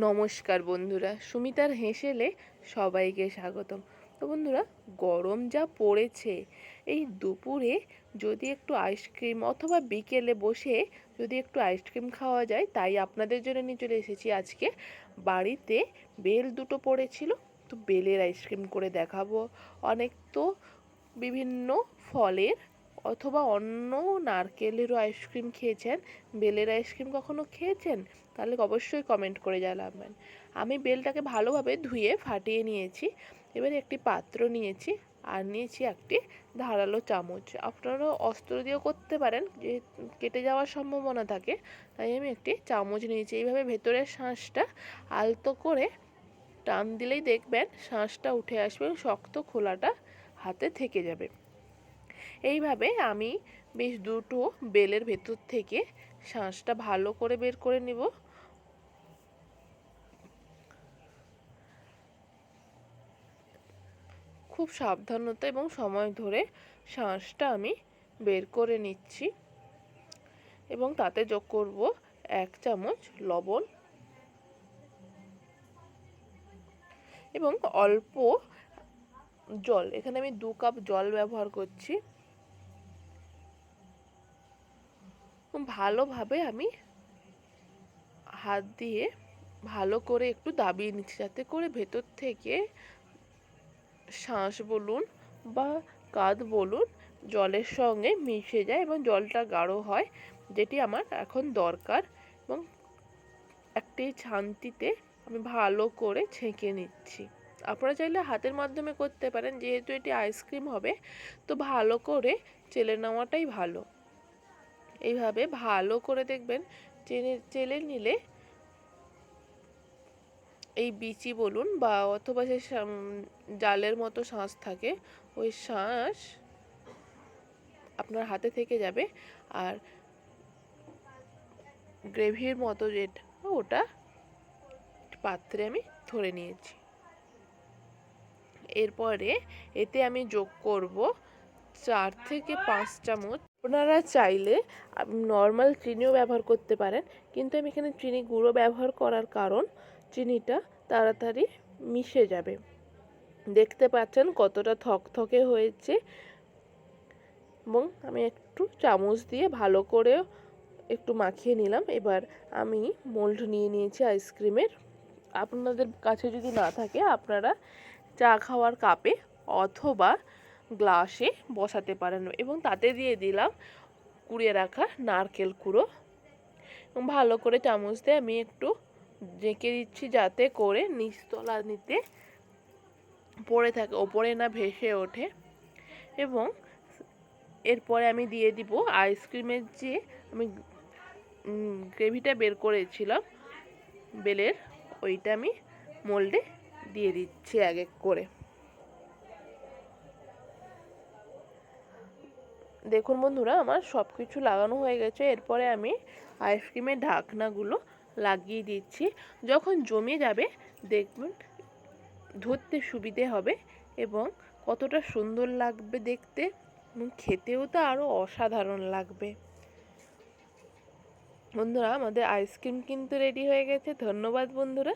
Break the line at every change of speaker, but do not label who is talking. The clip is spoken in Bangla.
নমস্কার বন্ধুরা, সুমিতার হেসেলে সবাইকে স্বাগতম। তো বন্ধুরা, গরম যা পড়েছে, এই দুপুরে যদি একটু আইসক্রিম অথবা বিকেলে বসে যদি একটু আইসক্রিম খাওয়া যায়, তাই আপনাদের জন্য নিয়ে চলে এসেছি। আজকে বাড়িতে বেল দুটো পড়েছিল, তো বেলের আইসক্রিম করে দেখাবো। অনেক তো বিভিন্ন ফলের অথবা অন্য নারকেলেরও আইসক্রিম খেয়েছেন, বেলের আইসক্রিম কখনো খেয়েছেন? তাহলে অবশ্যই কমেন্ট করে জানাবেন। আমি বেলটাকে ভালোভাবে ধুয়ে ফাটিয়ে নিয়েছি। এবারে একটি পাত্র নিয়েছি আর নিয়েছি একটি ধারালো চামচ। আপনারাও অস্ত্র দিয়েও করতে পারেন, যে কেটে যাওয়ার সম্ভাবনা থাকে, তাই আমি একটি চামচ নিয়েছি। এইভাবে ভেতরের শাঁসটা আলতো করে টান দিলেই দেখবেন শাঁসটা উঠে আসবে, শক্ত খোলাটা হাতে থেকে যাবে। এইভাবে আমি বেশ দুটো বেলের ভেতর থেকে শাঁসটা ভালো করে বের করে নিব। খুব সাবধানতা এবং সময় ধরে শাঁসটা আমি বের করে নিচ্ছি এবং তাতে যোগ করব 1 চামচ লবণ এবং অল্প জল। এখানে আমি 2 কাপ জল ব্যবহার করছি। ভালোভাবে আমি হাত দিয়ে ভালো করে একটু দাবিয়ে নিচ্ছি, যাতে করে ভেতর থেকে শাঁস বলুন বা কাদ বলুন জলের সঙ্গে মিশে যায় এবং জলটা গাঢ় হয়, যেটি আমার এখন দরকার। এবং একটি ছান্তিতে আমি ভালো করে ছেঁকে নিচ্ছি। আপনারা চাইলে হাতের মাধ্যমে করতে পারেন, যেহেতু এটি আইসক্রিম হবে তো ভালো করে চেলে নেওয়াটাই ভালো। এইভাবে ভালো করে দেখবেন চেলে নিলে এই বিচি বলুন বা অথবা যে জালের মতো শাঁস থাকে, ওই শাঁস আপনার হাতে থেকে যাবে। আর গ্রেভির মতো যেটা, ওটা পাত্রে আমি ধরে নিয়েছি। এরপরে এতে আমি যোগ করব 4 থেকে 5 চামচ। আপনারা চাইলে নর্মাল চিনিও ব্যবহার করতে পারেন, কিন্তু আমি এখানে চিনি গুঁড়ো ব্যবহার করার কারণ চিনিটা তাড়াতাড়ি মিশে যাবে। দেখতে পাচ্ছেন কতটা থকথকে হয়েছে। এবং আমি একটু চামচ দিয়ে ভালো করে একটু মাখিয়ে নিলাম। এবার আমি মোল্ড নিয়ে নিয়েছি আইসক্রিমের। আপনাদের কাছে যদি না থাকে, আপনারা চা খাওয়ার কাপে অথবা গ্লাসে বসাতে পারেন এবং তাতে দিয়ে দিলাম কুড়িয়ে রাখা নারকেল কুড়ো এবং ভালো করে চামচ দিয়ে আমি একটু জেঁকে দিচ্ছি, যাতে করে নিচতলা নিতে পড়ে থাকে, ওপরে না ভেসে ওঠে। এবং এরপরে আমি দিয়ে দিব আইসক্রিমের যে আমি গ্রেভিটা বের করেছিলাম বেলের, ওইটা আমি মোল্ডে দিয়ে দিচ্ছি এক এক করে। দেখুন বন্ধুরা, আমার সব কিছু লাগানো হয়ে গেছে। এরপরে আমি আইসক্রিমের ঢাকনাগুলো লাগিয়ে দিচ্ছি। যখন জমে যাবে দেখবেন ধরতে সুবিধে হবে এবং কতটা সুন্দর লাগবে দেখতে, এবং খেতেও তো আরও অসাধারণ লাগবে। বন্ধুরা, আমাদের আইসক্রিম কিন্তু রেডি হয়ে গেছে। ধন্যবাদ বন্ধুরা।